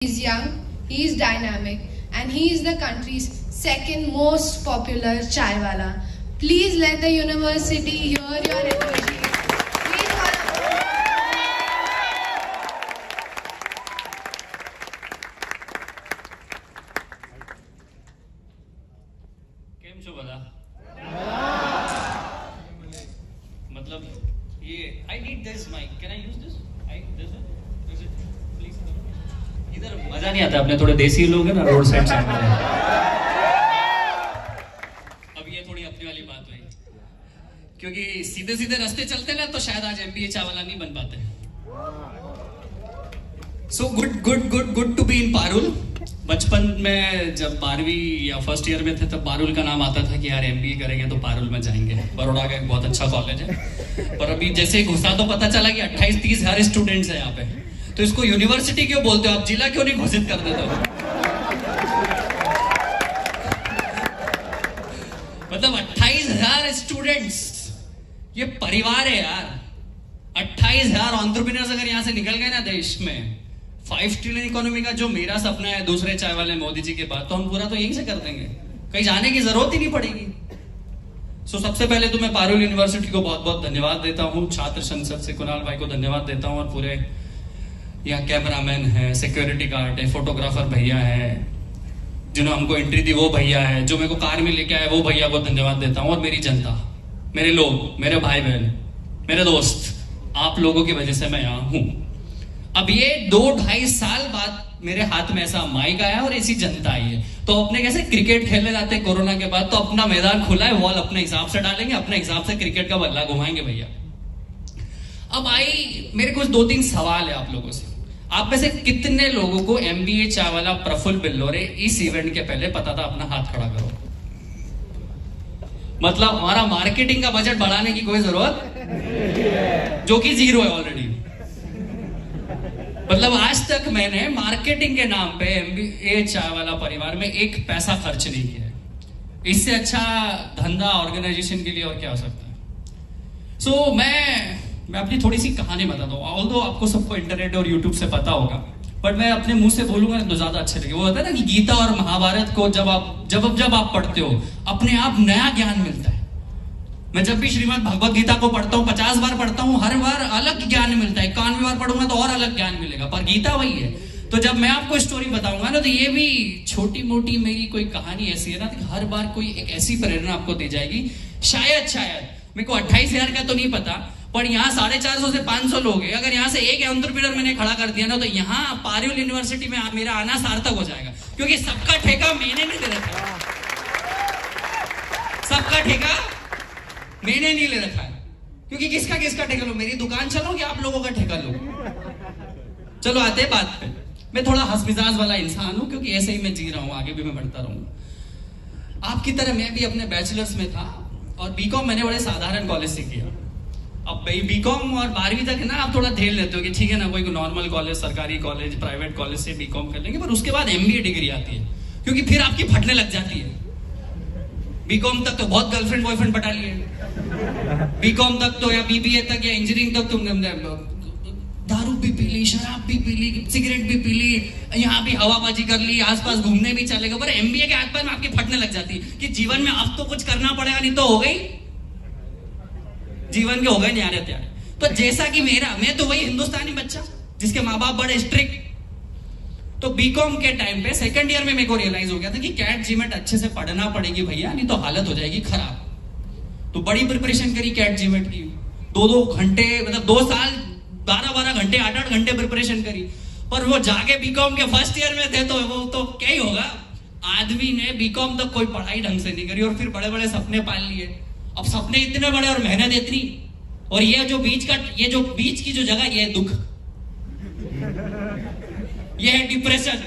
He's young, he's dynamic, and he is the country's second most popular chaiwala. Please let the university hear your energy. Please welcome. केम छो बता मतलब ये I need this mic. Can I use this? This one? Is it? Please. इधर मजा नहीं आता, अपने थोड़े देसी लोग हैं ना, रोड साइड से। अब ये थोड़ी अपनी वाली बात हुई, क्योंकि सीधे सीधे रास्ते चलते ना तो शायद आज एमबीए चावला नहीं बन पाते। So good to be in Parul. बचपन में जब 12वीं या फर्स्ट ईयर में थे तब पारुल का नाम आता था कि यार एमबीए करेंगे तो पारुल में जाएंगे। बड़ौदा का एक बहुत अच्छा कॉलेज है, पर अभी जैसे ही घुसा तो पता चला कि 28-30 हजार स्टूडेंट्स हैं यहाँ पे। तो इसको यूनिवर्सिटी क्यों बोलते हो आप, जिला क्यों नहीं घोषित कर देते हो? मतलब 28,000 स्टूडेंट्स, ये परिवार है यार। 28,000 एंटरप्रेन्योर्स अगर यहाँ से निकल गए ना देश में, 5 ट्रिलियन इकोनॉमी का जो मेरा सपना है दूसरे चाय वाले मोदी जी के बाद, तो हम पूरा तो यहीं से कर देंगे, कहीं जाने की जरूरत ही नहीं पड़ेगी। सो सबसे पहले तो मैं पारुल यूनिवर्सिटी को बहुत बहुत धन्यवाद देता हूँ। छात्र संसद से कुणाल भाई को धन्यवाद देता हूँ, और पूरे यहाँ कैमरामैन है, सिक्योरिटी गार्ड है, फोटोग्राफर भैया है, जिन्होंने हमको एंट्री दी वो भैया है, जो मेरे को कार में लेके आए वो भैया को धन्यवाद देता हूँ। और मेरी जनता, मेरे लोग, मेरे भाई बहन, मेरे दोस्त, आप लोगों की वजह से मैं यहाँ हूँ। अब ये 2-2.5 साल बाद मेरे हाथ में ऐसा माइक आया और ऐसी जनता आई है। तो अपने कैसे क्रिकेट खेलने जाते हैं कोरोना के बाद, तो अपना मैदान खुला है, वॉल अपने हिसाब से डालेंगे, अपने हिसाब से क्रिकेट का बल्ला घुमाएंगे भैया। अब आई मेरे कुछ 2-3 सवाल है आप लोगों से। आप में से कितने लोगों को एमबीए चावला प्रफुल्ल बिल्लोरे इस इवेंट के पहले पता था? अपना हाथ खड़ा करो। मतलब हमारा मार्केटिंग का बजट बढ़ाने की कोई जरूरत, जो कि 0 है ऑलरेडी। मतलब आज तक मैंने मार्केटिंग के नाम पे एमबीए चावला परिवार में 1 पैसा खर्च नहीं किया। इससे अच्छा धंधा ऑर्गेनाइजेशन के लिए और क्या हो सकता है। सो मैं अपनी थोड़ी सी कहानी बताता हूँ। ऑल्दो आपको सबको इंटरनेट और यूट्यूब से पता होगा, बट मैं अपने मुंह से बोलूंगा तो ज्यादा अच्छे लगे। वो होता है ना कि गीता और महाभारत को जब आप पढ़ते हो, अपने आप नया ज्ञान मिलता है। मैं जब भी श्रीमद् भगवत गीता को पढ़ता हूँ, 50 बार पढ़ता हूँ, हर बार अलग ज्ञान मिलता है। 51वीं बार पढ़ूंगा तो और अलग ज्ञान मिलेगा, पर गीता वही है। तो जब मैं आपको स्टोरी बताऊंगा ना, तो ये भी छोटी मोटी मेरी कोई कहानी ऐसी है ना कि हर बार कोई एक ऐसी प्रेरणा आपको दी जाएगी। शायद मेरे को 28,000 का तो नहीं पता, पर यहाँ 450 से 500 लोग हैं। अगर यहाँ से एक एंटरप्रेन्योर मैंने खड़ा कर दिया ना, तो यहाँ पारुल यूनिवर्सिटी में मेरा आना सार्थक हो जाएगा, क्योंकि सबका ठेका मैंने नहीं ले रखा है। सबका ठेका मैंने नहीं ले रखा है, क्योंकि किसका ठेका लो? मेरी दुकान चलो कि आप लोगों का ठेका लो? चलो आते हैं बात पे। मैं थोड़ा हंस-मिजाज वाला इंसान हूं, क्योंकि ऐसे ही मैं जी रहा हूं, आगे भी मैं बढ़ता रहूंगा। आपकी तरह मैं भी अपने बैचलर्स में था, और बीकॉम मैंने बड़े साधारण कॉलेज से किया। अब बीकॉम और 12वीं तक है ना, आप थोड़ा झेल लेते हो कि ठीक है ना, कोई नॉर्मल कॉलेज, सरकारी कॉलेज, प्राइवेट कॉलेज से बीकॉम कर लेंगे, पर उसके बाद एमबीए डिग्री आती है, क्योंकि फिर आपकी फटने लग जाती है। बीकॉम तक तो बहुत गर्लफ्रेंड बॉयफ्रेंड पटा लिए, बीकॉम तक तो या बीबीए तक या इंजीनियरिंग तक तुमने दारू भी पी ली, शराब भी पी ली, सिगरेट भी पी ली, यहाँ भी हवाबाजी कर ली, आसपास घूमने भी चलेगा, पर एमबीए के आसपास में आपकी फटने लग जाती है कि जीवन में अब तो कुछ करना पड़ेगा, नहीं तो हो गई जीवन के हो गए न्यारे त्यारे। तो जैसा कि मैं तो वही हिंदुस्तानी बच्चा जिसके माँ बाप बड़े स्ट्रिक्ट। तो बीकॉम के टाइम पे सेकंड ईयर में मेरे को रियलाइज हो गया था कि कैट जीमेट अच्छे से पढ़ना पड़ेगी भैया, नहीं तो हालत हो जाएगी खराब। तो बड़ी प्रिपरेशन करी कैट जीमेट की, 2-2 घंटे, मतलब 2 साल 12-12 घंटे, 8-8 घंटे प्रिपरेशन करी। पर वो जाके बीकॉम के फर्स्ट ईयर में थे तो वो तो क्या ही होगा। आदमी ने बीकॉम तक कोई पढ़ाई ढंग से नहीं करी, और फिर बड़े बड़े सपने पाल लिए। अब सपने इतने बड़े और मेहनत इतनी, और ये जो बीच की जो जगह, ये है दुख, ये है डिप्रेशन।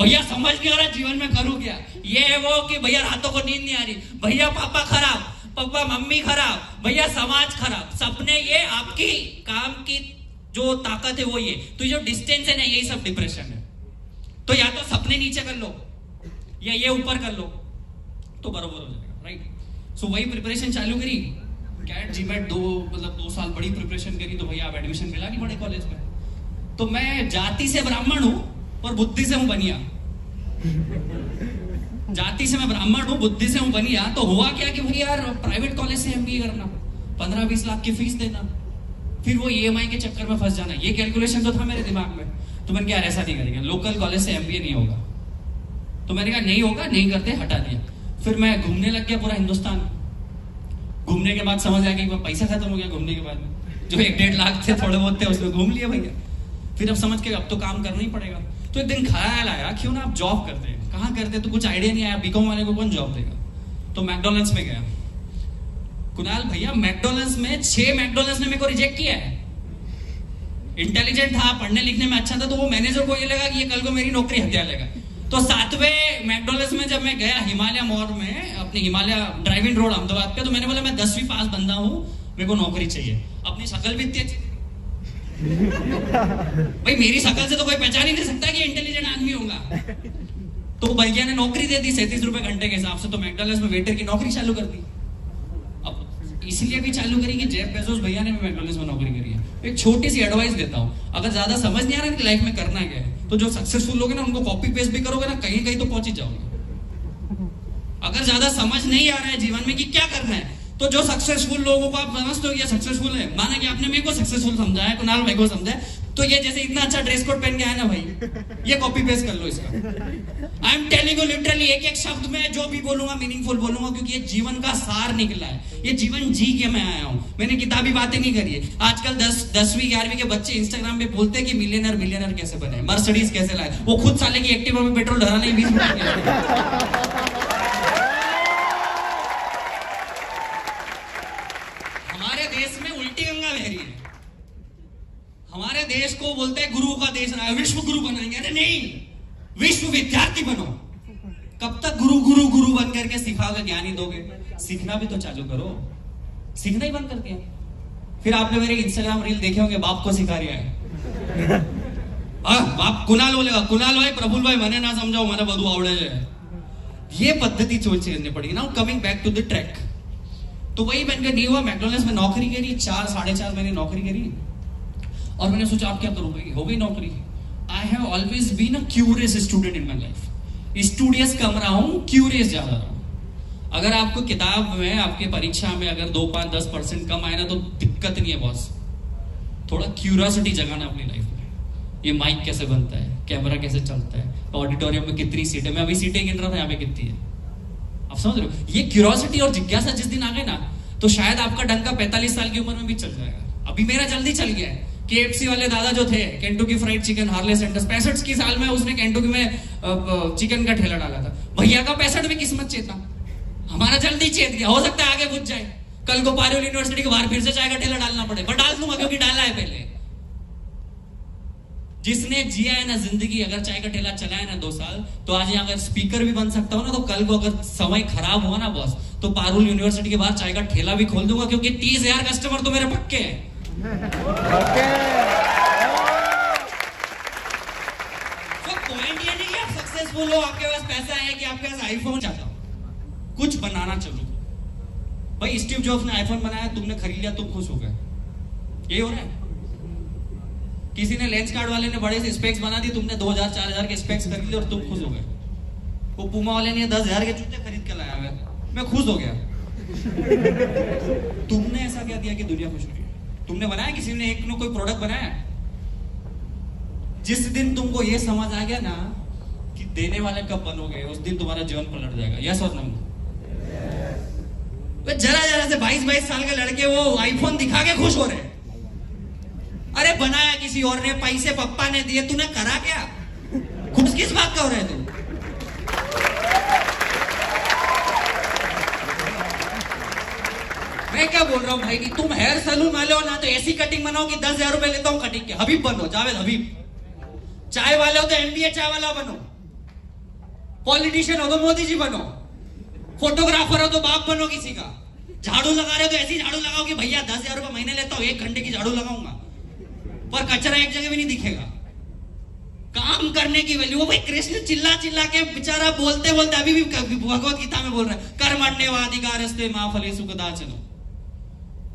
भैया समझ नहीं आ रहा जीवन में करूं क्या। ये है वो कि भैया रातों को नींद नहीं आ रही, भैया पापा खराब, पापा मम्मी खराब, भैया समाज खराब। सपने ये आपकी काम की जो ताकत है वो ये। तो जो डिस्टेंस है ना, यही सब डिप्रेशन है। तो या तो सपने नीचे कर लो या ये ऊपर कर लो, तो बराबर हो जाएगा, राइट। सो वही प्रिपरेशन चालू करी, कैट जीमेट 2 साल बड़ी प्रिपरेशन करी, तो भैया अब एडमिशन मिला नहीं बड़े कॉलेज में। तो मैं जाति से ब्राह्मण हूं, और बुद्धि से हूं बनिया। जाति से मैं ब्राह्मण हूं, बुद्धि से हूं बनिया। तो हुआ क्या कि भाई यार प्राइवेट कॉलेज से एमबीए करना, 15-20 लाख की फीस देना, फिर वो ईएमआई के चक्कर में फंस जाना, ये कैलकुलेशन तो था मेरे दिमाग में। तो मैंने कहा ऐसा नहीं करेंगे, लोकल कॉलेज से एमबीए नहीं होगा। तो मैंने कहा नहीं होगा, नहीं करते, हटा दिया। फिर मैं घूमने लग गया पूरा हिंदुस्तान। घूमने के बाद समझ आया कि पैसा खत्म हो गया घूमने के बाद में, जो 1-1.5 लाख थे थोड़े बहुत थे उसमें घूम लिया भैया। फिर अब समझ के अब तो काम करना ही पड़ेगा। तो एक दिन ख्याल आया क्यों ना आप जॉब करते हैं। कहाँ करते, तो कुछ आइडिया नहीं आया, बीकॉम वाले को कौन जॉब देगा। तो मैकडोनल्ड्स में गया। कुणाल भैया मैकडोनल्ड्स में 6 मैकडोनल्ड्स ने मेरे को रिजेक्ट किया है। इंटेलिजेंट था, पढ़ने लिखने में अच्छा था, तो वो मैनेजर को ये लगा कि ये कल को मेरी नौकरी हत्या लेगा। तो 7वें मैकडोनल्ड्स में जब मैं गया हिमालय मॉल में, अपने हिमालय ड्राइव इन रोड अहमदाबाद पे, तो मैंने बोला मैं 10वीं पास बंदा हूँ, मेरे को नौकरी चाहिए। अपनी शक्ल भी इतनी अच्छी भाई, मेरी शक्ल से तो कोई पहचान ही नहीं सकता कि इंटेलिजेंट आदमी होगा। तो भैया ने नौकरी दे दी 37 रुपए घंटे के हिसाब से। तो मैकडोनल्ड्स में वेटर की नौकरी चालू कर दी। अब इसलिए भी चालू करी कि जेफ बेजोस भैया ने मैकडोनल्ड्स में नौकरी करी है। एक छोटी सी एडवाइस देता हूँ, अगर ज्यादा समझ नहीं आ रहा कि लाइफ में करना क्या है, तो जो सक्सेसफुल लोग हैं ना उनको कॉपी पेस्ट भी करोगे ना, कहीं कहीं तो पहुंच ही जाओगे। अगर ज्यादा समझ नहीं आ रहा है जीवन में कि क्या करना है, तो जो सक्सेसफुल लोगों को आप समझते हो ये सक्सेसफुल है, माना कि आपने मेरे को सक्सेसफुल समझा है, कुणाल भाई को समझा है, तो ये जैसे इतना अच्छा ड्रेस कोड पहन के आया ना भाई, ये कॉपी पेस्ट कर लो इसका। आई एम टेलिंग यू लिटरली, एक एक शब्द में जो भी बोलूंगा मीनिंगफुल बोलूंगा, क्योंकि ये जीवन का सार निकला है। ये जीवन जी के मैं आया हूं, मैंने किताबी बातें नहीं करी है। आजकल 10वीं 11वीं के बच्चे इंस्टाग्राम पे बोलते हैं कि मिलियनर कैसे बने, मर्सिडीज कैसे लाए। वो खुद साले की एक्टिवा में पेट्रोल डराना ही 20 मिनट। हमारे देश में उल्टी गंगा बह रही है। हमारे देश को बोलते हैं गुरुओं का देश रहा है, विश्व गुरु बनाएंगे। अरे नहीं, विश्व विद्यार्थी बनो। कब तक गुरु गुरु गुरु बन करके सिखाओगे, ज्ञानी दोगे? सीखना भी तो चालू करो। सीखना ही बंद कर दिया। फिर आपने मेरे इंस्टाग्राम रील देखे होंगे, बाप को सिखा रहा है। बाप कुणाल बोलेगा, कुणाल भाई प्रफुल भाई मैंने ना समझाओ, मैंने बधु आवड़े है। ये पद्धति चेंज करनी पड़ेगी ना। Coming back to the track, तो वही मैंने नहीं हुआ। मैकडोनल्ड्स में नौकरी करी, 4-4.5 महीने नौकरी करी, और मैंने सोचा आप क्या करूंगी, हो गई नौकरी। I have always been a curious student in my life. Studious कम रहा हूं, क्यूरियस ज्यादा रहा हूं। अगर आपको किताब में, आपके परीक्षा में अगर 2-5-10% कम आए ना, तो दिक्कत नहीं है बॉस। थोड़ा क्यूरियोसिटी जगाना अपनी लाइफ में। ये माइक कैसे बनता है, कैमरा कैसे चलता है, ऑडिटोरियम में कितनी सीटें, मैं अभी सीटें गिन रहा था, यहाँ पे कितनी है आप समझ रहे हो। ये क्यूरियोसिटी और जिज्ञासा जिस दिन आ गए ना, तो शायद आपका डंका 45 साल की उम्र में भी चल जाएगा। अभी मेरा जल्दी चल गया है। KFC वाले दादा जो थे, Kentucky fried chicken, Harley Sanders, 65 की साल में उसने केंटुकी में चिकन का ठेला डाला था। भैया का 65 में किस्मत चेता, हमारा जल्दी चेत गया। हो सकता है आगे बुझ जाए, कल को पारुल यूनिवर्सिटी के बाहर फिर से चाय का ठेला डालना पड़े, पर डाल दूंगा क्योंकि डाला है पहले। जिसने जिया है ना जिंदगी, अगर चाय का ठेला चला है ना 2 साल, तो आज यहाँ अगर स्पीकर भी बन सकता हो ना, तो कल को अगर समय खराब हुआ ना बॉस, तो पारुल यूनिवर्सिटी के बाहर चाय का ठेला भी खोल दूंगा, क्योंकि 30,000 कस्टमर तो मेरे पक्के हैं। तो पॉइंट ये नहीं कि आप सक्सेसफुल हो, आपके पास पैसा है, कि आपके पास आईफोन चाहता हो, कुछ बनाना चलो। भाई स्टीव जॉब्स ने आईफोन बनाया, तुमने खरीद लिया, तुम खुश हो गए, यही हो रहा है। किसी ने लेंस कार्ड वाले ने बड़े से स्पेक्स बना दी, तुमने 2,000-4,000 के स्पेक्स खरीद लिए और तुम खुश हो गए। वो पूमा वाले ने 10,000 के जूते खरीद के लाया हुआ, मैं खुश हो गया। तुमने ऐसा क्या दिया कि दुनिया खुश हो गई? तुमने बनाया, किसी ने एक ने कोई प्रोडक्ट बनाया? जिस दिन तुमको ये समझ आ गया ना कि देने वाले कब बनोगे, उस दिन तुम्हारा जीवन पलट जाएगा। यस और नो? जरा से 22-22 साल के लड़के वो आईफोन दिखा के खुश हो रहे। अरे बनाया किसी और ने, पैसे पप्पा ने दिए, तूने करा क्या? खुश किस बात का हो रहे तुम? मैं क्या बोल रहा हूं भाई, कि तुम हेयर सैलून वाले हो ना, तो ऐसी कटिंग बनाओ कि 10,000 रुपए लेता हूं कटिंग के। हबीब बनो, जावेद हबीब। चाय वाले हो तो MBA चाय वाला बनो। पॉलिटिशियन हो तो मोदी जी बनो। फोटोग्राफर हो तो बाप बनो किसी का। झाड़ू लगा रहे हो तो ऐसी झाड़ू लगाओ कि भैया 10,000 रुपए महीने लेता हूं, 1 घंटे की झाड़ू लगाऊंगा, पर कचरा एक जगह भी नहीं दिखेगा। काम करने की वैल्यू। वो भाई कृष्ण चिल्ला चिल्ला के बेचारा बोलते बोलते अभी भी भगवत गीता में बोल रहा है, कर्मण्येवाधिकारस्ते मा फलेषु कदाचन।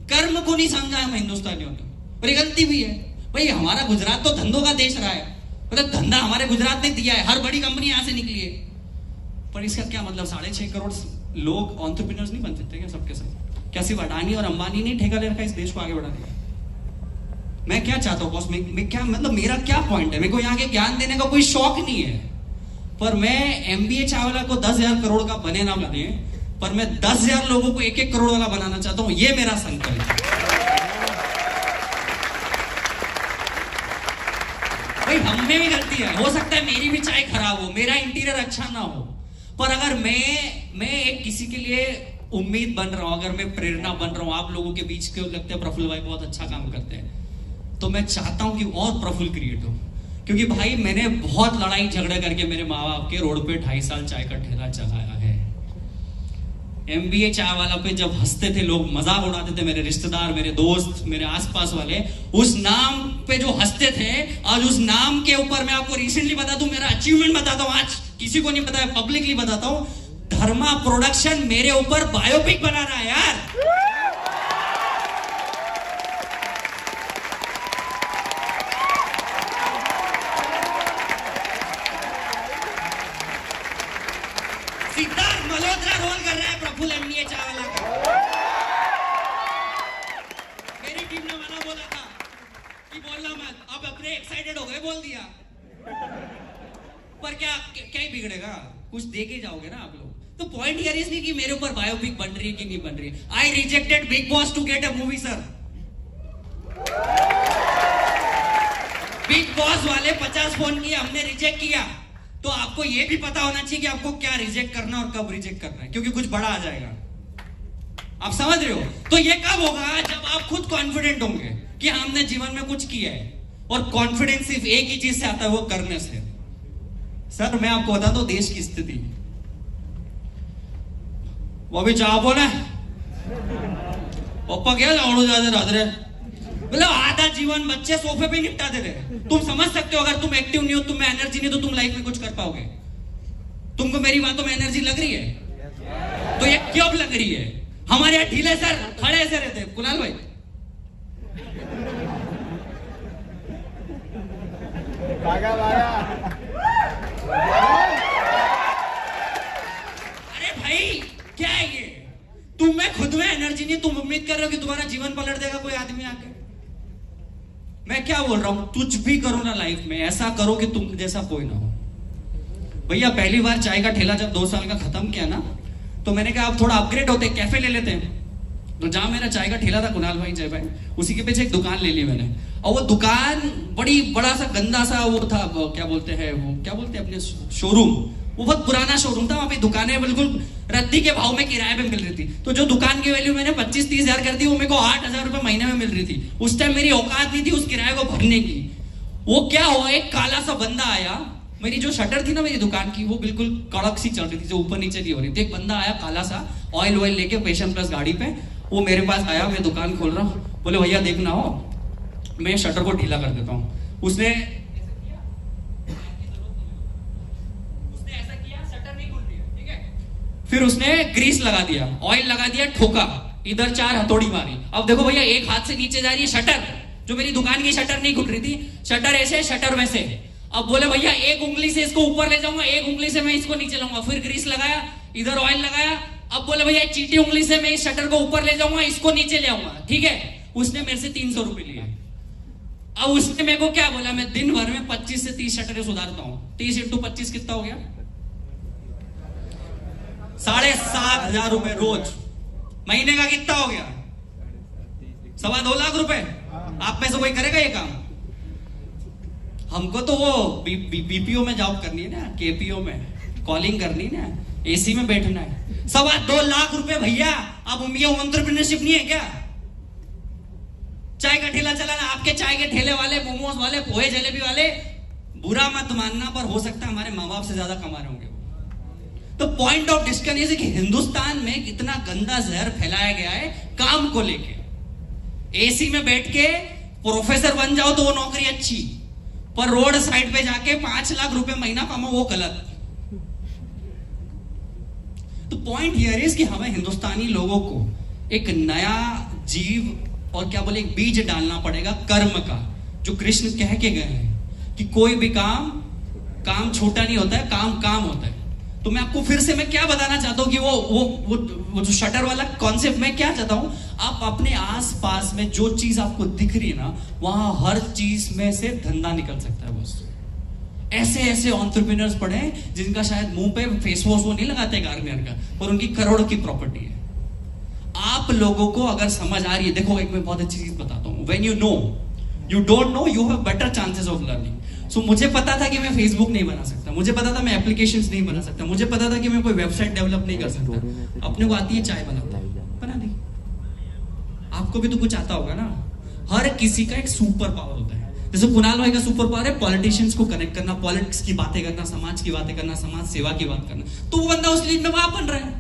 कर्म को नहीं समझा हम हिंदुस्तानियों ने, और ये गलती भी है। भाई हमारा गुजरात तो धंधों का देश रहा है, मतलब धंधा हमारे गुजरात ने दिया है, हर बड़ी कंपनी यहां से निकली है। पर इसका क्या मतलब 6.5 करोड़ लोग एंटरप्रेन्योर्स नहीं बन सकते क्या सबके सब? क्या सिर्फ अडानी और अंबानी ने ठेका ले रखा इस देश को आगे बढ़ा दिया? मैं क्या चाहता हूँ बॉस, मैं क्या मतलब मेरा क्या पॉइंट है? मेरे को यहाँ के ज्ञान देने का कोई शौक नहीं है, पर मैं MBA चावला को 10,000 करोड़ का बने ना बने, पर मैं 10,000 लोगों को 1-1 करोड़ वाला बनाना चाहता हूं। ये मेरा संकल्प है। भाई हम में भी गलती है, हो सकता है मेरी भी चाय खराब हो, मेरा इंटीरियर अच्छा ना हो, पर अगर मैं एक किसी के लिए उम्मीद बन रहा हूं, अगर मैं प्रेरणा बन रहा हूं, आप लोगों के बीच के लगते हैं प्रफुल्ल भाई बहुत अच्छा काम करते हैं, तो मैं चाहता हूं कि और प्रफुल्ल क्रिएट हो। क्योंकि भाई मैंने बहुत लड़ाई झगड़े करके मेरे माँ बाप के रोड पे 2.5 साल चाय का ठेला चलाया है। MBA चाय वाला पे जब हंसते थे लोग, मजाक उड़ाते थे मेरे रिश्तेदार, मेरे दोस्त, मेरे आसपास वाले, उस नाम पे जो हंसते थे, आज उस नाम के ऊपर मैं आपको रिसेंटली बता दूं, मेरा अचीवमेंट बताता हूं, आज किसी को नहीं पता है, पब्लिकली बताता हूं, धर्मा प्रोडक्शन मेरे ऊपर बायोपिक बना रहा है यार। सिद्धार्थ मल्होत्रा रोल कर रहा है प्रफुल्ल MBA चावला का। मेरी टीम ने मना बोला था कि बोलना मत, अब अपने एक्साइटेड हो गए, बोल दिया। पर क्या ही बिगड़ेगा, कुछ दे के जाओगे ना आप लोग। तो पॉइंट हियर इज नहीं कि मेरे ऊपर बायोपिक बन रही है कि नहीं बन रही है। I rejected Bigg Boss to get a movie sir. Bigg Boss वाले 50 फोन किए, हमने रिजेक्ट किया। तो आपको यह भी पता होना चाहिए कि आपको क्या रिजेक्ट करना और कब रिजेक्ट करना है, क्योंकि कुछ बड़ा आ जाएगा। आप समझ रहे हो? तो ये कब होगा? जब आप खुद कॉन्फिडेंट होंगे कि हमने जीवन में कुछ किया है। और कॉन्फिडेंस सिर्फ एक ही चीज से आता है, वो करने से। सर मैं आपको बता दूं देश की स्थिति, वो भी चाह बोले पप्पा क्या जाओ ज्यादा रात रहे, मतलब आधा जीवन बच्चे सोफे पे निपटा दे रहे। तुम समझ सकते हो, अगर तुम एक्टिव नहीं हो, तुम में एनर्जी नहीं, तो तुम लाइफ में कुछ कर पाओगे? तुमको मेरी बातों में एनर्जी लग रही है? तो ये क्यों लग रही है? हमारे यहाँ ढीले सर खड़े ऐसे रहते हैं। कुणाल भाई भागा भागा। अरे भाई क्या है ये? तुम में खुद में एनर्जी नहीं, तुम उम्मीद कर रहे हो कि तुम्हारा जीवन पलट देगा कोई आदमी आके। मैं क्या बोल रहा हूं, कुछ भी करो ना लाइफ में, ऐसा करो कि तुम जैसा कोई ना हो। भैया पहली बार चाय का ठेला जब 2 साल का खत्म किया ना, तो मैंने कहा अब थोड़ा अपग्रेड होते, कैफे ले लेते हैं। तो जहां मेरा चाय का ठेला था, कुणाल भाई जय भाई, उसी के पीछे एक दुकान ले ली मैंने। और वो दुकान बड़ा सा गंदा सा वो था, क्या बोलते हैं अपने शोरूम, वो बहुत पुराना शोरूम था। वहां पे दुकानें बिल्कुल रद्दी के भाव में किराए पे मिल रही थी। तो जो दुकान की वैल्यू मैंने 25-30 हजार कर दी, वो मेरे को 8,000 रुपए महीने में मिल रही थी। उस टाइम मेरी औकात नहीं थी उस किराए को भरने की। वो क्या हुआ, एक काला सा बंदा आया, मेरी जो शटर थी ना मेरी दुकान की, वो बिल्कुल कड़क सी चल रही थी, जो ऊपर नीचे नहीं हो रही थी। एक बंदा आया काला सा, ऑयल लेके पैशन प्लस गाड़ी पे, वो मेरे पास आया, मैं दुकान खोल रहा हूँ, बोले भैया देखना हो, मैं शटर को ढीला कर देता हूँ। उसने ऐसा किया, शटर नहीं खुल रही है, ठीक है। फिर उसने ग्रीस लगा दिया, ऑयल लगा दिया, ठोका, इधर 4 हथौड़ी मारी। अब देखो भैया एक हाथ से नीचे जा रही है शटर, जो मेरी दुकान की शटर नहीं खुल रही थी, शटर ऐसे शटर वैसे। अब बोले भैया एक उंगली से इसको ऊपर ले जाऊंगा, एक उंगली से मैं इसको नीचे लाऊंगा। फिर ग्रीस लगाया, इधर ऑयल लगाया। अब बोले भैया चीटी उंगली से मैं इस शटर को ऊपर ले जाऊंगा, इसको नीचे ले आऊंगा, ठीक है। उसने मेरे से 300 रुपए लिए। अब उसने मेरे को क्या बोला, मैं दिन भर में 25 से 30 शटरें सुधारता हूं। 30 × 25 कितना हो गया? 7,500 रुपए रोज। महीने का कितना हो गया? 2.25 लाख रुपए। आप में से कोई करेगा ये काम? हमको तो वो बीपीओ में जॉब करनी है ना, केपीओ में कॉलिंग करनी है ना, एसी में बैठना है। 2.25 लाख रुपए भैया। अब ये एंटरप्रेन्योरशिप नहीं है क्या? चाय का ठेला चलाना, आपके चाय के ठेले वाले, मोमोज वाले, पोहे जलेबी वाले, बुरा मत मानना, पर हो सकता है हमारे माँ बाप से ज्यादा कमा रहे होंगे। तो पॉइंट ऑफ डिस्कशन ये है कि हिंदुस्तान में कितना गंदा जहर फैलाया गया है काम को लेके। एसी में बैठ के प्रोफेसर बन जाओ तो वो नौकरी अच्छी, पर रोड साइड पे जाके 5 लाख रुपए महीना कमाओ वो गलत। तो पॉइंट हियर इज कि हमें हिंदुस्तानी लोगों को एक नया जीव और क्या बोले एक बीज डालना पड़ेगा कर्म का, जो कृष्ण कह के गए हैं कि कोई भी काम छोटा नहीं होता है, काम होता है। तो मैं आपको फिर से मैं क्या बताना चाहता हूं कि वो जो शटर वाला कॉन्सेप्ट मैं क्या चाहता हूं, आप अपने आसपास में जो चीज आपको दिख रही है ना, वहां हर चीज में से धंधा निकल सकता है बस। ऐसे ऐसे एंटरप्रेन्योर्स पड़े हैं जिनका शायद मुंह पे फेस वॉश वो नहीं लगाते गार्नियर का, पर उनकी करोड़ों की प्रॉपर्टी है। आप लोगों को अगर समझ आ रही है, देखो एक मैं बहुत अच्छी चीज बताता हूं, when you don't know you have better chances of learning. So मुझे पता था कि मैं फेसबुक नहीं बना सकता, मुझे पता था मैं एप्लीकेशंस नहीं बना सकता, मुझे पता था कि मैं कोई वेबसाइट डेवलप नहीं कर सकता। अपने को आती है चाय बना दी। आपको भी तो कुछ आता होगा ना। हर किसी का एक सुपर पावर होता है। जैसे कुणाल भाई का सुपर पावर है पॉलिटिशियंस को कनेक्ट करना, पॉलिटिक्स की बातें करना, समाज की बातें करना, समाज सेवा की बात करना। तो वो बंदा उस लीग में बाप बन रहा है,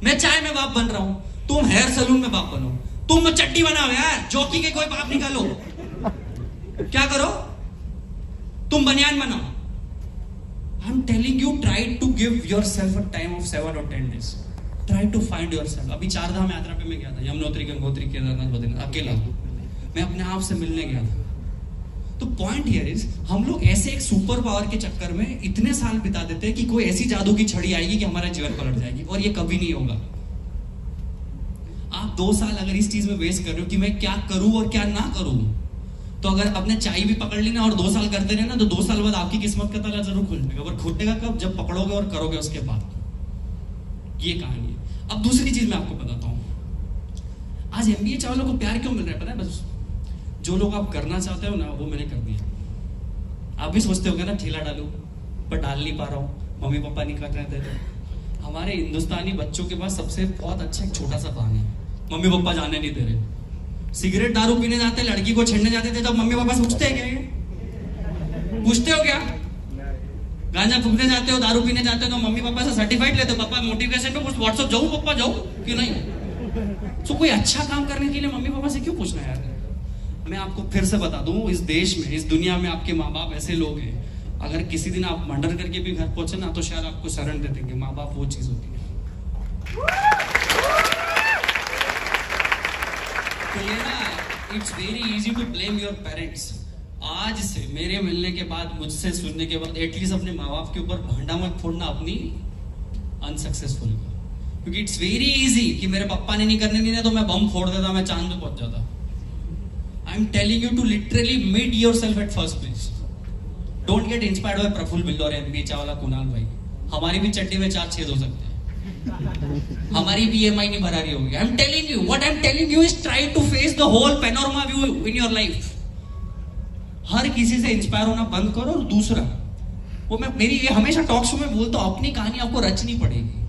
मैं चाय में बाप बन रहा हूं, तुम हेयर सलून में बाप बनो, तुम चट्टी बनाओ यार, जॉकी के कोई बाप निकालो, क्या करो, तुम बनियान बनाओ। I am telling you, try to give yourself a time of 7 or 10 days. Try to find yourself. अभी 4 धाम यात्रा पे मैं गया था, यमुनोत्री, गंगोत्री, केदारनाथ, बद्रीनाथ, अकेला। मैं अपने आप से मिलने गया था। तो पॉइंट हियर इज, हम लोग ऐसे एक सुपर पावर के चक्कर में इतने साल बिता देते हैं कि कोई ऐसी जादू की छड़ी आएगी कि हमारा जीवन पलट जाएगी, और ये कभी नहीं होगा। आप 2 साल अगर इस चीज में वेस्ट कर रहे हो कि मैं क्या करूं और क्या ना करूं, तो अगर आपने चाय भी पकड़ ली ना और 2 साल करते रहे ना, तो 2 साल बाद आपकी किस्मत का ताला जरूर खुल जाएगा। और खुलेगा कब? जब पकड़ोगे और करोगे उसके बाद। ये कहानी है। अब दूसरी चीज मैं आपको बताता हूं, आज एमबीए चावलों को प्यार क्यों मिल रहा है पता है? बस जो लोग आप करना चाहते हो ना, वो मैंने कर दिया। आप भी सोचते होगे ना, ठेला डालू पर डाल नहीं पा रहा हूँ, मम्मी पापा नहीं कर रहे थे। हमारे हिंदुस्तानी बच्चों के पास सबसे बहुत अच्छा एक छोटा सा प्लान है, मम्मी पापा जाने नहीं दे रहे। सिगरेट दारू पीने जाते, लड़की को छेड़ने जाते थे, तब मम्मी पापा पूछते हैं क्या? पूछते हो क्या? गांजा फूकने जाते हो, दारू पीने जाते हो, तो मम्मी पापा से सर्टिफाइड लेते हो, पापा मोटिवेशन पे व्हाट्सएप जाऊं, पापा जाऊं क्यों नहीं? तो कोई अच्छा काम करने के लिए मम्मी पापा से क्यों पूछना यार? मैं आपको फिर से बता दूं, इस देश में, इस दुनिया में आपके माँ बाप ऐसे लोग हैं, अगर किसी दिन आप मर्डर करके भी घर पहुंचे ना, तो शायद आपको शरण दे देंगे। माँ बाप वो चीज होती है। तो ये ना, it's very easy to blame your parents. आज से मेरे मिलने के बाद, मुझसे सुनने के बाद, एटलीस्ट अपने माँ बाप के ऊपर भांडा मत फोड़ना अपनी अनसक्सेसफुल का, क्योंकि इट्स वेरी इजी कि मेरे पापा ने नहीं करने दिया तो मैं बम फोड़ देता, मैं चांद पे पहुंच जाता। I am telling you to literally meet yourself at first place. Don't get inspired by Prafull Billore और एमबीए चावला, कुणाल भाई। हमारी भी चड्डी में 4 छेद हो सकते हैं, हमारी भी ईएमआई नहीं भरा रही होगी। I am telling you, what I am telling you is try to face the whole panorama view in your life. हर किसी से इंस्पायर होना बंद करो। और दूसरा, वो मैं मेरी ये हमेशा टॉक शो में बोलता हूं, अपनी कहानी आपको रचनी पड़ेगी,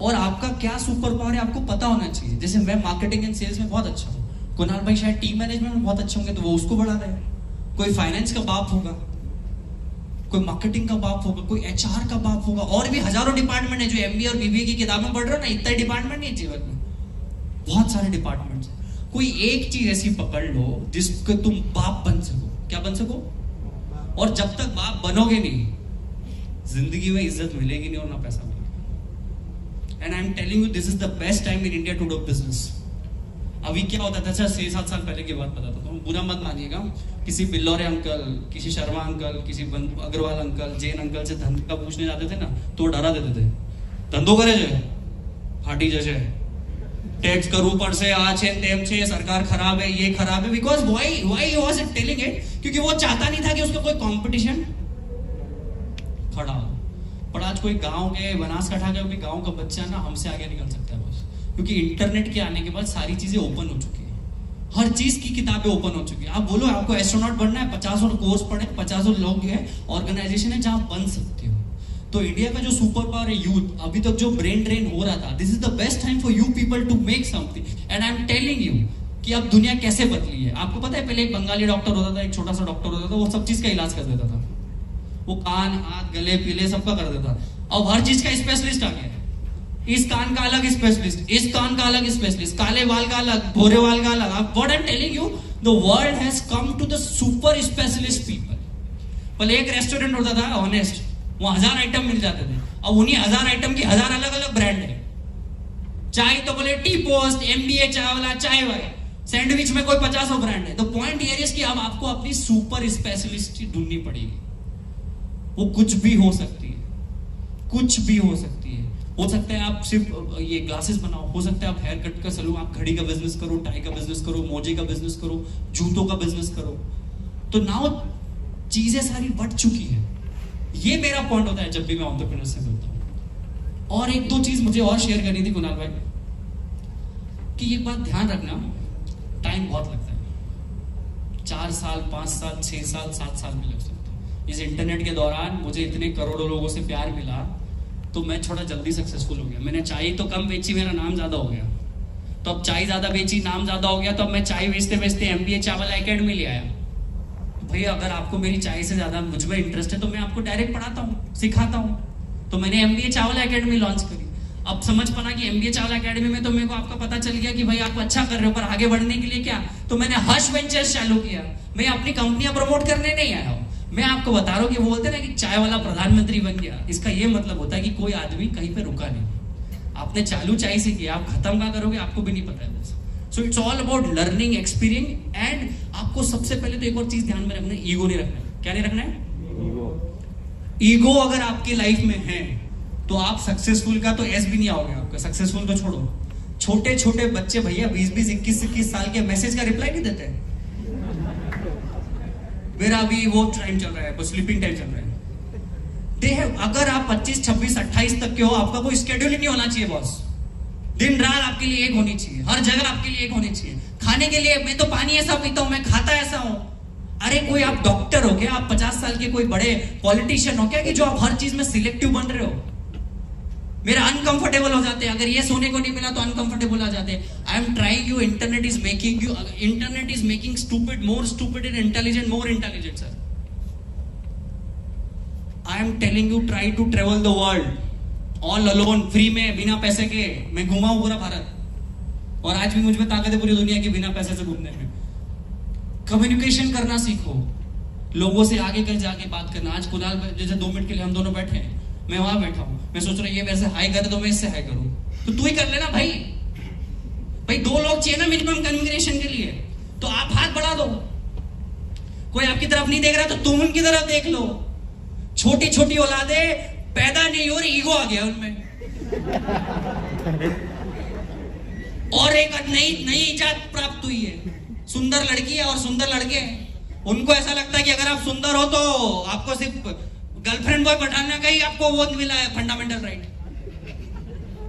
और आपका क्या सुपर पावर है आपको पता होना चाहिए। जैसे मैं मार्केटिंग एंड सेल्स में बहुत अच्छा हूं, कुणाल भाई शायद टीम मैनेजमेंट में बहुत अच्छे होंगे, तो वो उसको बढ़ा रहे हैं। कोई फाइनेंस का बाप होगा, कोई मार्केटिंग का बाप होगा, कोई एचआर का बाप होगा, और भी हजारों डिपार्टमेंट है। जो एमबीए और बीबीए की किताबें पढ़ रहे हो ना, इतना डिपार्टमेंट नहीं है जीवन में, बहुत सारे डिपार्टमेंट्स हैं। कोई एक चीज ऐसी पकड़ लो जिसको तुम बाप बन सको। क्या बन सको? और जब तक बाप बनोगे नहीं, जिंदगी में इज्जत मिलेगी नहीं और ना पैसा मिलेगा। And I am telling you, this is the best time in India to do business. अभी क्या होता था, अच्छा 6-7 साल पहले की बात बताता हूँ, बुरा मत मानिएगा। किसी बिल्लौरे अंकल, किसी शर्मा अंकल, किसी अग्रवाल अंकल, जैन अंकल से धंधे का पूछने जाते थे ना, तो डरा देते थे, धंधो करे जे फाटी जैसे, टैक्स करू पड़ से, आज है तेम छे, सरकार खराब है, ये खराब है। Because why he was telling it, क्योंकि वो चाहता नहीं था कि उसका कोई कंपटीशन खड़ा हो। पर आज कोई गांव के, बनासकांठा के कोई गांव का बच्चा ना हमसे आगे निकल सकता है बस, क्योंकि इंटरनेट के आने के बाद सारी चीजें ओपन हो चुकी है, हर चीज की किताबें ओपन हो चुकी है। आप बोलो आपको एस्ट्रोनॉट बनना है, 50 कोर्स पढ़े, 50 लोग हैं, ऑर्गेनाइजेशन है जहां बन सकते हो। तो इंडिया का जो सुपर पावर है यूथ, अभी तक जो ब्रेन ड्रेन हो रहा था, this is the best time for you people to make something. And I am telling you कि अब दुनिया कैसे बदली है। आपको पता है, पहले एक बंगाली डॉक्टर होता था, एक छोटा सा डॉक्टर होता था, वो सब चीज का इलाज कर देता था, वो कान, हाथ, गले, पीले सबका कर देता। अब हर चीज का स्पेशलिस्ट आ गया है। इस कान का अलग स्पेशलिस्ट, इस कान का अलग स्पेशलिस्ट, काले बाल का अलग, भूरे बाल का अलग। What I am telling you, the world has come to the super specialist people. पहले एक रेस्टोरेंट होता था ऑनेस्ट, वहां 1000 आइटम मिल जाते थे, अब उन्हीं 1000 आइटम की 1000 अलग अलग ब्रांड है। चाय तो बोले टी पोस्ट, एमबीए चावला, चाय वाला, सैंडविच में कोई 50 ब्रांड है। तो पॉइंट ये है कि अब आपको अपनी सुपर स्पेशलिस्ट ढूंढनी पड़ेगी। वो कुछ भी हो सकती है, कुछ भी हो सकती है। हो सकता है आप सिर्फ ये ग्लासेस बनाओ, हो सकता है आप हेयर कट का सलून, आप घड़ी का बिजनेस करो, टाई का बिजनेस करो, मोजे का बिजनेस करो, जूतों का बिजनेस करो। तो नाउ चीजें सारी बढ़ चुकी है। ये मेरा पॉइंट होता है जब भी मैं एंटरप्रेन्योर से मिलता हूं। और एक दो चीज मुझे और शेयर करनी थी कुणाल भाई, कि एक बात ध्यान रखना, टाइम बहुत लगता है। 4 साल, 5 साल, 6 साल, 7 साल भी लग सकते हैं। इस इंटरनेट के दौरान मुझे इतने करोड़ों लोगों से प्यार मिला, तो मैं थोड़ा जल्दी सक्सेसफुल हो गया। मैंने चाय तो कम बेची, मेरा नाम ज्यादा हो गया। तो अब चाय ज्यादा बेची, नाम ज्यादा हो गया, तो अब मैं चाय बेचते बेचते MBA चावल एकेडमी ले आया। भैया अगर आपको मेरी चाय से ज्यादा मुझ में इंटरेस्ट है तो मैं आपको डायरेक्ट पढ़ाता हूँ, सिखाता हूँ। तो मैंने MBA चावल एकेडमी लॉन्च करी। अब समझ पाना कि MBA चावल एकेडमी में तो मेरे को आपका पता चल गया कि भाई आप अच्छा कर रहे हो, पर आगे बढ़ने के लिए क्या, तो मैंने हर्ष वेंचर्स चालू किया। मैं अपनी कंपनियां प्रमोट करने नहीं आया हूँ, मैं आपको बता रहा हूँ कि बोलते ना कि चाय वाला प्रधानमंत्री बन गया। इसका ये मतलब होता है कि कोई आदमी कहीं पे रुका नहीं। आपने चालू चाय से किया, आप खत्म क्या करोगे आपको भी नहीं पता है। So it's all about learning, experience. And आपको सबसे पहले तो एक और चीज ध्यान में रखना है, ईगो नहीं रखना है। क्या नहीं रखना है? ईगो अगर आपकी लाइफ में है तो आप सक्सेसफुल का तो एस भी नहीं आओगे आपका। सक्सेसफुल तो छोड़ो, छोटे छोटे बच्चे भैया 20-20, 21-21 साल के मैसेज का रिप्लाई नहीं देते। मेरा अभी वो टाइम चल रहा है, स्लीपिंग टाइम चल रहा है। अगर आप 25, 26, 28 तक के हो, आपका कोई स्केड्यूल ही नहीं होना चाहिए बॉस। दिन रात आपके लिए एक होनी चाहिए, हर जगह आपके लिए एक होनी चाहिए। खाने के लिए मैं तो पानी ऐसा पीता हूं, मैं खाता ऐसा हूं। अरे कोई आप डॉक्टर हो क्या, आप 50 साल के कोई बड़े पॉलिटिशियन हो क्या कि जो आप हर चीज में सिलेक्टिव बन रहे हो? मेरा अनकंफर्टेबल हो जाते हैं, अगर ये सोने को नहीं मिला तो अनकंफर्टेबल हो जाते हैं। I am trying you, internet is making stupid more stupid and intelligent more intelligent sir. I am telling you, try to travel the world all alone, free में, बिना पैसे के। मैं घुमा हूं पूरा भारत और आज भी मुझ में ताकत है पूरी दुनिया की बिना पैसे से घूमने में। कम्युनिकेशन करना सीखो, लोगों से आगे कर जाके बात करना। आज कुणाल जैसे 2 मिनट के लिए हम दोनों बैठे हैं, मैं वहां बैठा हूं, मैं सोच रहा हूं ये मेरे से हाई करे तो मैं इससे हाई करूं, तो तू ही कर लेना भाई। भाई 2 लोग चाहिए ना मिनिमम कम्युनिकेशन के लिए, तो आप हाथ बढ़ा दो। कोई आपकी तरफ नहीं देख रहा तो तुम उनकी तरफ देख लो। छोटी छोटी औलादे पैदा नहीं हो रही, ईगो आ गया उनमें। और एक नई इजाद प्राप्त हुई है, सुंदर लड़की है और सुंदर लड़के हैं। उनको ऐसा लगता है कि अगर आप सुंदर हो तो आपको सिर्फ गर्लफ्रेंड बॉय पठाने का ही आपको वो मिला है फंडामेंटल राइट।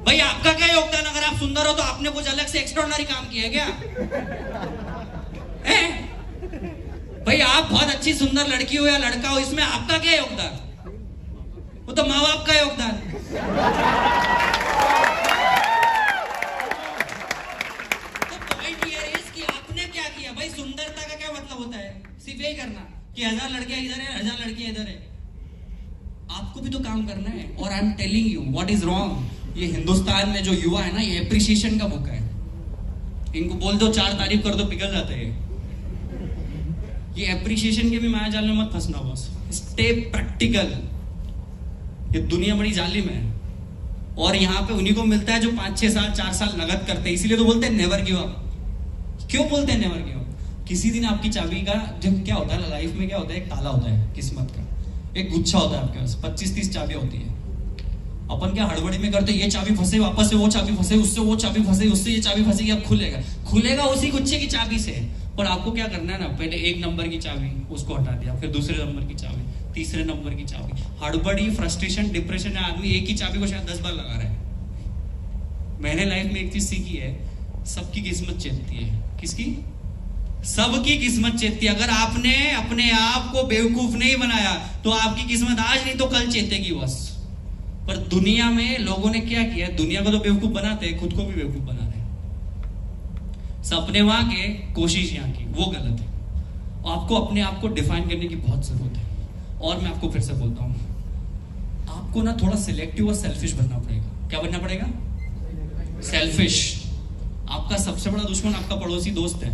भाई आपका क्या योगदान, अगर आप सुंदर हो तो आपने कुछ अलग से एक्स्ट्राऑर्डिनरी काम किया है क्या? भाई आप बहुत अच्छी सुंदर लड़की हो या लड़का हो, इसमें आपका क्या योगदान? वो तो माँ बाप का योगदान। तो पॉइंट ये है कि आपने क्या किया। भाई सुंदरता का क्या मतलब होता है? सिर्फ यही करना कि 1000 लड़कियां इधर है, 1000 लड़कियां इधर है। आपको भी तो काम करना है। और आई am telling you what is wrong. ये हिंदुस्तान में जो युवा है ना, ये एप्रिसिएशन का भूखा है। इनको बोल दो 4 तारीफ कर दो, पिघल जाते हैं। ये एप्रिसिएशन के भी माया जाल में मत फंसना बस। Stay practical. ये दुनिया बड़ी जालिम है और यहाँ पे उन्हीं को मिलता है जो 5-6 साल 4 साल नगद करते हैं। इसीलिए तो बोलते हैं नेवर गिव अप। क्यों बोलते हैं नेवर गिव अप? किसी दिन आपकी चाबी का जब क्या होता है लाइफ में, क्या होता है, एक ताला होता है किस्मत का, एक गुच्छा होता है आपके पास, 25-30 चाबी होती है। अपन क्या हड़बड़ी में करते, ये चाबी फंसे, वापस से वो चाबी फंसे, उससे वो चाबी फंसे, उससे ये चाबी फंसेगी, अब खुलेगा उसी गुच्छे की चाबी से। पर आपको क्या करना है ना, पहले 1 नंबर की चाबी उसको हटा दिया, फिर दूसरे नंबर की चाबी, तीसरे नंबर की चाबी। हड़बड़ी, फ्रस्ट्रेशन, डिप्रेशन में आदमी एक ही चाबी को शायद 10 बार लगा रहा है। मैंने लाइफ में एक चीज सीखी है, सबकी किस्मत चेतती है। किसकी? सबकी किस्मत चेतती है। अगर आपने अपने आप को बेवकूफ नहीं बनाया तो आपकी किस्मत आज नहीं तो कल चेतेगी बस। पर दुनिया में लोगों ने क्या किया, दुनिया को तो बेवकूफ बनाते हैं, खुद को भी बेवकूफ बना रहे हैं। सपने वहां के, कोशिश यहाँ की, वो गलत है। आपको अपने आप को डिफाइन करने की बहुत जरूरत है। और मैं आपको फिर से बोलता हूं, आपको ना थोड़ा सिलेक्टिव और सेल्फिश बनना पड़ेगा। क्या बनना पड़ेगा? सेल्फिश। आपका सबसे बड़ा दुश्मन आपका पड़ोसी दोस्त है।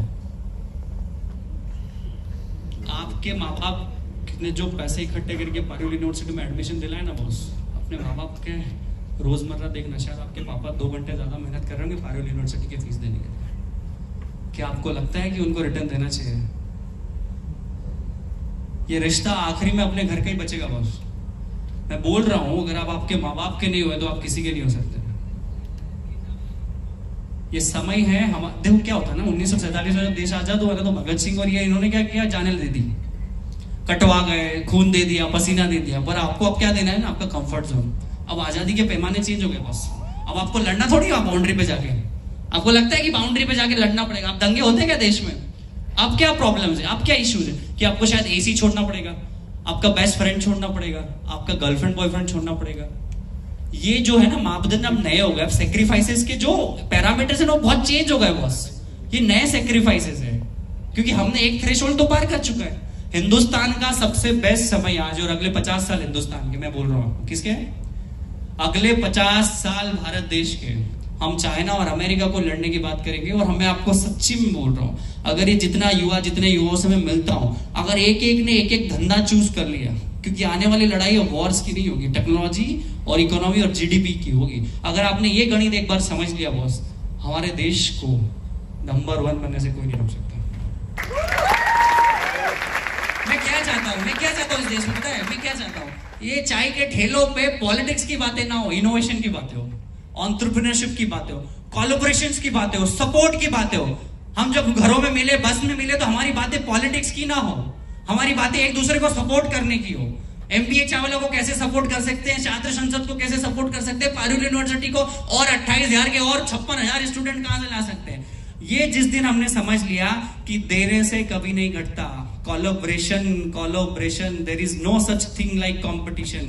आपके माँ बाप ने जो पैसे इकट्ठे करके पारुल यूनिवर्सिटी में एडमिशन दिलाए ना बॉस, अपने माँ बाप के रोजमर्रा देखना, शायद आपके पापा 2 घंटे ज्यादा मेहनत कर रहे होंगे पारुल यूनिवर्सिटी की फीस देने के लिए। क्या आपको लगता है कि उनको रिटर्न देना चाहिए? ये रिश्ता आखिरी में अपने घर का ही बचेगा बॉस। मैं बोल रहा हूं, अगर आप आपके माँ बाप के नहीं हुए तो आप किसी के नहीं हो सकते। ये समय है हम देखो क्या होता है ना, 1947 में जब देश आजाद हुआ था तो भगत सिंह और ये इन्होंने क्या किया, जाने दे दी, कटवा गए, खून दे दिया, पसीना दे दिया। पर आपको अब क्या देना है ना, आपका कंफर्ट जोन। अब आजादी के पैमाने चेंज हो गए बस। अब आपको लड़ना थोड़ी है बाउंड्री पे जाके। आपको लगता है कि बाउंड्री पे जाके लड़ना पड़ेगा? अब दंगे होते हैं क्या देश में? अब क्या प्रॉब्लम्स है, अब क्या इश्यूज है कि आपको शायद एसी छोड़ना पड़ेगा, आपका बेस्ट फ्रेंड छोड़ना पड़ेगा, आपका गर्लफ्रेंड बॉयफ्रेंड छोड़ना पड़ेगा। ये जो है ना मापदंड अब नए हो गए। अब सेक्रीफाइसेस के जो पैरामीटर्स है ना वो बहुत चेंज हो गए बॉस। ये नए सेक्रीफाइसेस है क्योंकि हमने एक थ्रेशोल्ड तो पार कर चुका है। हिंदुस्तान का सबसे बेस्ट समय आज और अगले 50 साल हिंदुस्तान के, मैं बोल रहा हूं किसके, अगले 50 साल भारत देश के। हम चाइना और अमेरिका को लड़ने की बात करेंगे और मैं आपको सच्ची में बोल रहा हूं, अगर ये जितने युवाओं से मैं मिलता हूं, अगर एक एक ने एक एक धंधा चूज कर लिया, क्योंकि आने वाली लड़ाई वॉर्स की नहीं होगी, टेक्नोलॉजी और इकोनॉमी और जीडीपी की होगी। अगर आपने ये गणित एक बार समझ लिया बॉस, हमारे देश को नंबर 1 बनने से कोई नहीं रोक सकता। मैं क्या चाहता हूं इस देश में, पता है मैं क्या चाहता हूं? ये चाय के ठेलों पे पॉलिटिक्स की बातें ना हो, इनोवेशन की बातें हो, एंटरप्रेन्योरशिप की बातें हो, कोलैबोरेशंस की बातें हो, सपोर्ट की बातें हो। हम जब घरों में मिले, बस में मिले, तो हमारी बातें पॉलिटिक्स की ना हो, हमारी बातें एक दूसरे को सपोर्ट करने की हो। एमबीए चावला को कैसे सपोर्ट कर सकते हैं, छात्र संसद को कैसे सपोर्ट कर सकते हैं, पारुल यूनिवर्सिटी को और 28,000 के और 56,000 स्टूडेंट कहां से ला सकते हैं। ये जिस दिन हमने समझ लिया कि देने से कभी नहीं घटता, collaboration, there is no such thing like competition.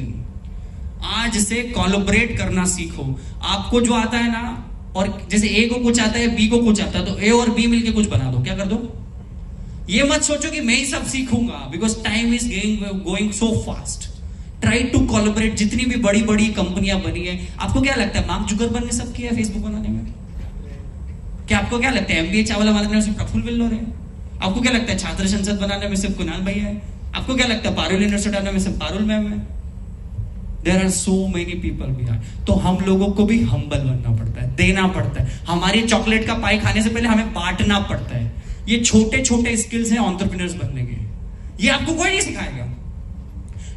आज से कोलैबोरेट करना सीखो। आपको जो आता है ना, और जैसे ए को कुछ आता है, बी को कुछ आता है, तो ए और बी मिलके कुछ बना दो। क्या कर दो? ये मत सोचो कि मैं ही सब सीखूंगा, because time is going so fast. Try to collaborate. जितनी भी बड़ी बड़ी कंपनियां बनी है, आपको क्या लगता है मार्क जुकरबर्ग ने सब किया फेसबुक बनाने में? क्या आपको क्या लगता है एमबीए चावला बनाने में सिर्फ प्रफुल्ल वेल्लोर है? आपको क्या लगता है छात्र संसद बनाने में सिर्फ कुणाल भैया है? आपको क्या लगता है पारुल यूनिवर्सिटी बनाने में सिर्फ पारुल मैम है? There are so many people behind. तो हम लोगों को भी हम्बल बनना पड़ता है, देना पड़ता है। हमारी चॉकलेट का पाई खाने से पहले हमें बांटना पड़ता है। ये छोटे छोटे स्किल्स हैं एंटरप्रेन्योर्स बनने के। ये आपको कोई नहीं सिखाएगा।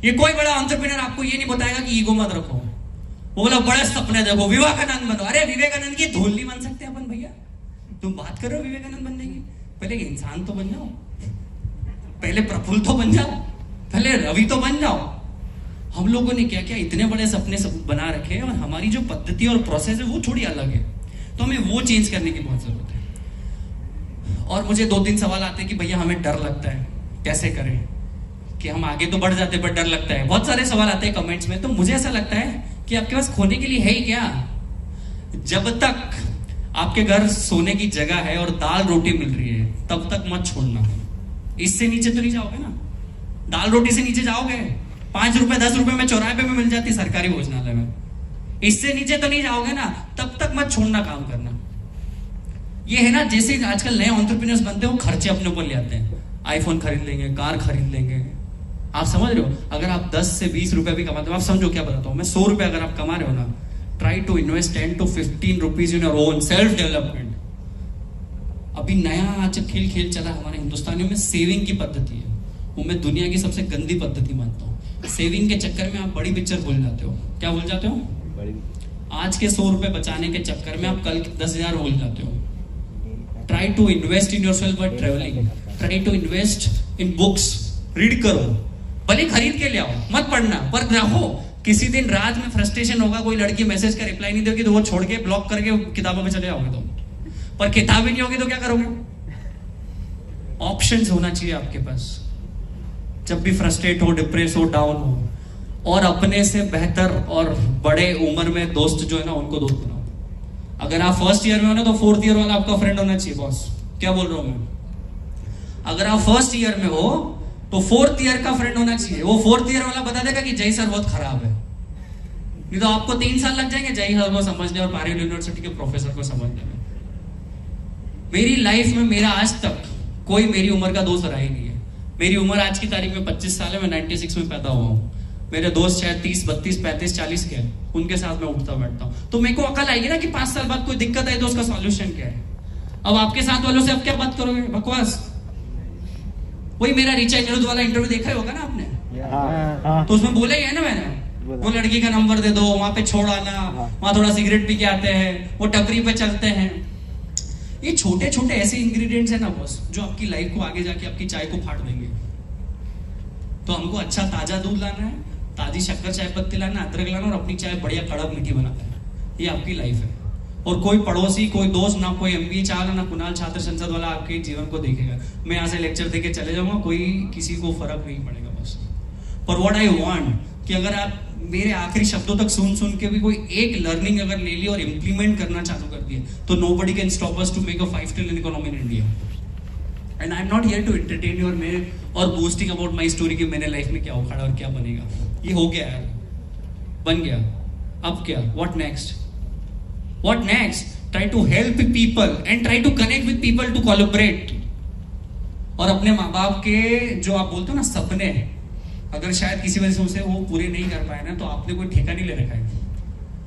ये कोई बड़ा एंटरप्रेन्योर आपको ये नहीं बताएगा कि ईगो मत रखो, वो बोला बड़े सपने देखो, विवेकानंद बनो। अरे विवेकानंद की धूल नहीं बन सकते अपन भैया। तुम बात कर रहे हो विवेकानंद बनने की? पहले इंसान तो बन जाओ, पहले प्रफुल्ल तो बन जाओ, पहले रवि तो बन जाओ। हम लोगों ने क्या क्या इतने बड़े सपने सब बना रखे हैं, और हमारी जो पद्धति और प्रोसेस है वो थोड़ी अलग है। तो हमें वो चेंज करने की बहुत जरूरत है। और मुझे 2-3 सवाल आते हैं कि भैया हमें डर लगता है, कैसे करें कि हम आगे तो बढ़ जाते हैं पर डर लगता है। बहुत सारे सवाल आते हैं कमेंट्स में। तो मुझे ऐसा लगता है कि आपके पास खोने के लिए है ही क्या? जब तक आपके घर सोने की जगह है और दाल रोटी मिल रही है, तब तक मत छोड़ना। इससे नीचे तो नहीं जाओगे ना। दाल रोटी से नीचे जाओगे, 5 रुपए 10 रुपए में चौराहे पे में मिल जाती सरकारी भोजनालय में। इससे नीचे तो नहीं जाओगे ना, तब तक मत छोड़ना काम करना। ये है ना, जैसे आजकल नए एंटरप्रेन्योर्स बनते हैं, वो खर्चे अपने ऊपर ले आते हैं। आईफोन खरीद लेंगे, कार खरीद लेंगे। आप समझ रहे हो? अगर आप 10 से 20 रुपए भी कमाते हो, आप समझो क्या बताता हूं मैं, 100 रुपए अगर आप कमा रहे हो ना, try to invest 10 to 15 rupees in your own self development. अभी नया आज खेल खेल चला हमारे हिंदुस्तानियों में, सेविंग की पद्धति है। वो मैं दुनिया की सबसे गंदी पद्धति मानता हूँ। सेविंग के चक्कर में आप बड़ी पिक्चर भूल जाते हो। क्या भूल जाते हो? आज के 100 रुपए बचाने के चक्कर में आप कल 10,000 भूल जाते हो। Try to invest in yourself by travelling. Try to invest in books. Read करो, भले खरीद के ले आओ, मत पढ़ना, पर रहो। किसी दिन रात में फ्रस्ट्रेशन होगा, कोई लड़की मैसेज का रिप्लाई नहीं देगी, तो वो छोड़ के ब्लॉक करके किताबों में चले आओगे तुम। पर किताब ही नहीं होगी तो क्या करोगे? ऑप्शंस होना चाहिए आपके पास। जब भी फ्रस्ट्रेट हो, डिप्रेस हो, डाउन हो, और अपने से बेहतर और बड़े उम्र में दोस्त जो है ना, उनको दोस्त बनाओ। अगर आप फर्स्ट ईयर में हो ना, तो 4th ईयर वाला आपका फ्रेंड होना चाहिए बॉस। क्या बोल रहा हूं मैं? अगर आप फर्स्ट ईयर में हो तो 4th ईयर का फ्रेंड होना चाहिए। वो 4th ईयर वाला बता देगा कि जय सर बहुत खराब है। नहीं तो आपको 3 साल लग जाएंगे जय सर को समझने और पारुल यूनिवर्सिटी के प्रोफेसर को समझने में। मेरी लाइफ में मेरा आज तक कोई मेरी उम्र का दोस्त रहा ही नहीं है। मेरी उम्र आज की तारीख में 25 साल है। मैं 96 में पैदा हुआ हूँ। मेरे दोस्त शायद 30, 32, 35, 40 के हैं। उनके साथ मैं उठता बैठता हूँ। तो मेरे को अकल आएगी ना कि 5 साल बाद कोई दिक्कत आई तो उसका सॉल्यूशन क्या है। अब आपके साथ वालों से अब क्या बात करोगे, बकवास। वही मेरा रिचा अनिरुद्ध वाला इंटरव्यू देखा ही होगा ना आपने, हाँ तो उसमें बोला ही है ना मैंने, वो लड़की का नंबर दे दो, वहां पे छोड़ आना, वहां थोड़ा सिगरेट पी के आते हैं, वो टपरी पे चलते हैं। ये छोटे छोटे ऐसे इंग्रेडिएंट्स है ना बॉस, जो आपकी लाइफ को आगे जाके आपकी चाय को फाड़ देंगे। तो हमको अच्छा ताजा दूध लाना है, ताजी शक्कर चाय पत्ती लाना, अदरक लाना और अपनी चाय बढ़िया कड़क मीठी बनाना है। ये आपकी लाइफ है। और कोई पड़ोसी, कोई दोस्त, ना कोई एमबीए चाय वाला, ना कुणाल छात्र संसद वाला आपके जीवन को देखेगा। मैं यहाँ से लेक्चर देके चले जाऊंगा, कोई किसी को फर्क नहीं पड़ेगा बस। पर व्हाट आई वांट कि अगर आप मेरे आखिरी शब्दों तक सुन के भी कोई एक लर्निंग अगर ले ली और इम्प्लीमेंट करना चालू कर दिया, तो nobody can stop us to make a 5 trillion economy in India. And I am not here to entertain you और बूस्टिंग अबाउट माई स्टोरी कि मैंने लाइफ में क्या उखाड़ा और क्या बनेगा। ये हो गया यार, बन गया, अब क्या, what next? What next? Try to help people and try to connect with people to collaborate. और अपने माँ बाप के जो आप बोलते हो ना सपने, अगर शायद किसी वजह से उसे वो पूरे नहीं कर पाए ना, तो आपने कोई ठेका नहीं ले रखा है।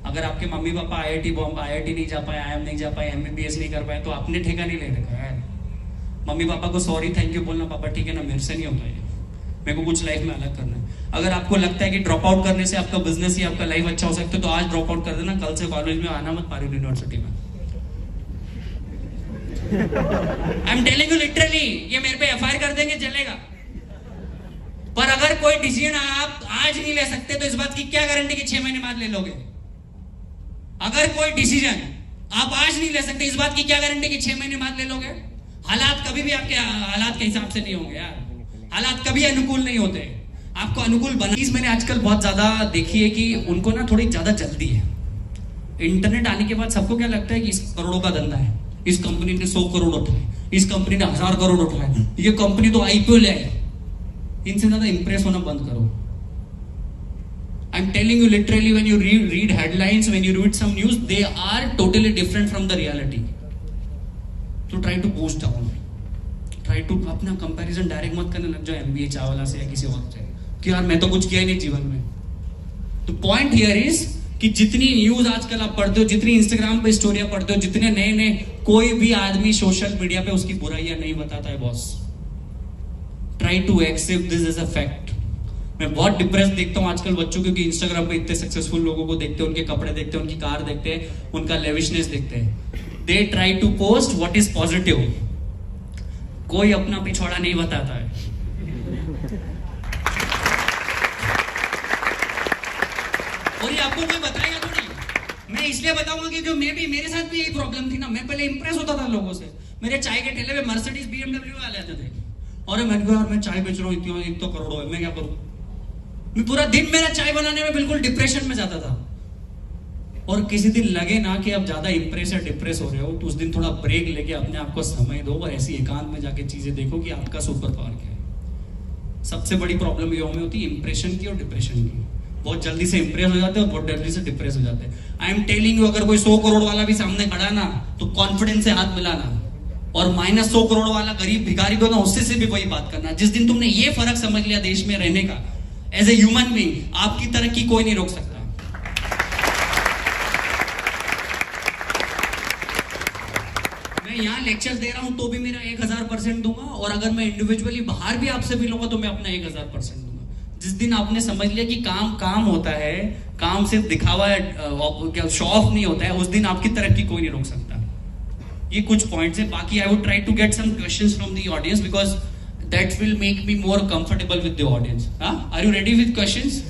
अगर आपके mummy papa IIT Bombay, IIT नहीं जा पाए, IIM नहीं जा पाए, MBBS नहीं कर पाए, तो आपने ठेका नहीं ले रखा है। मम्मी पापा को सॉरी थैंक यू बोलना, पापा ठीक है ना, मेरे से नहीं होता ये, मेरे को कुछ लाइफ में अलग करना है। अगर आपको लगता है कि ड्रॉप आउट करने से आपका बिजनेस या आपका लाइफ अच्छा हो सकता है, तो आज ड्रॉप आउट कर देना, कल से कॉलेज में आना मत पारुल यूनिवर्सिटी में। आई एम टेलिंग यू लिटरली, ये मेरे पे FIR कर देंगे चलेगा। पर अगर कोई डिसीजन आप आज नहीं ले सकते, तो इस बात की क्या गारंटी कि 6 महीने बाद ले लोगे? अगर कोई डिसीजन आप आज नहीं ले सकते, इस बात की क्या गारंटी कि 6 महीने बाद ले लोगे? हालात कभी भी आपके हालात के हिसाब से नहीं होंगे यार, हालात कभी अनुकूल नहीं होते। आपको अनुकूल बना, चीज मैंने आजकल बहुत ज्यादा देखी है कि उनको ना थोड़ी ज्यादा जल्दी है। इंटरनेट आने के बाद सबको क्या लगता है कि इस करोड़ों का धंधा है, इस कंपनी ने 100 करोड़ उठाए, इस कंपनी ने 1000 करोड़ उठाए, ये कंपनी तो IPO ले आई। इनसे ज्यादा इंप्रेस होना बंद करो। I am telling you literally, when you read headlines, when you read some news, they are totally different from the reality. तो try to boost down, try to अपना कंपैरिजन डायरेक्ट मत करने लग जाओ MBA चावला से या किसी और से कि यार मैं तो कुछ किया ही नहीं जीवन में। तो पॉइंट हियर इज कि जितनी न्यूज आजकल आप पढ़ते हो, जितनी इंस्टाग्राम पे स्टोरियां पढ़ते हो, जितने नए कोई भी आदमी सोशल मीडिया पे उसकी बुराइयां नहीं बताता है boss. Try to accept this as a fact. मैं बहुत डिप्रेस देखता हूँ आजकल बच्चों, क्योंकि इंस्टाग्राम पे इतने सक्सेसफुल लोगों को देखते हैं, उनके कपड़े देखते हैं, उनकी कार देखते हैं, उनका लेविशनेस देखते हैं। They try to post what is positive. कोई अपना पिछवाड़ा नहीं बताता है। और ये आपको कोई बताएगा थोड़ी। मैं इसलिए बताऊंगा कि जो मेरे साथ भी यही प्रॉब्लम थी ना। मैं पहले इंप्रेस होता था लोगों से। मेरे चाय के ठेले पे मर्सिडीज BMW वाले आते थे, और मैं चाय बेच रहा हूँ, एक तो करोड़ों है, मैं क्या करूं? मैं पूरा दिन मेरा चाय बनाने में बिल्कुल डिप्रेशन में जाता था। और किसी दिन लगे ना कि आप ज्यादा इंप्रेस या डिप्रेस हो रहे हो, तो उस दिन थोड़ा ब्रेक लेके अपने आप को समय दो और ऐसी एकांत में जाके चीजें देखो कि आपका सुपर पावर क्या है। सबसे बड़ी प्रॉब्लम ये में होती है इंप्रेशन की और डिप्रेशन की। बहुत जल्दी से इंप्रेस हो जाते हैं और बहुत जल्दी से डिप्रेस हो जाते हैं। आई एम टेलिंग यू, अगर कोई 100 करोड़ वाला भी सामने खड़ा ना, तो कॉन्फिडेंस से हाथ मिलाना, और -100 करोड़ वाला गरीब भिखारी को ना, उससे भी वही बात करना। जिस दिन तुमने ये फर्क समझ लिया देश में रहने का, एज ए ह्यूमन बीइंग, आपकी तरक्की कोई नहीं रोक सकता। मैं यहाँ लेक्चर दे रहा हूं तो भी मेरा 1000% दूंगा, और अगर मैं इंडिविजुअली बाहर भी आपसे मिलूंगा तो मैं अपना 1000% दूंगा। जिस दिन आपने समझ लिया कि काम होता है, काम सिर्फ दिखावा शो ऑफ नहीं होता है, उस दिन आपकी तरक्की कोई नहीं रोक सकता। ये कुछ पॉइंट्स है। बाकी I would try to get some questions from the audience, because that will make me more comfortable with the audience. Are you ready with questions?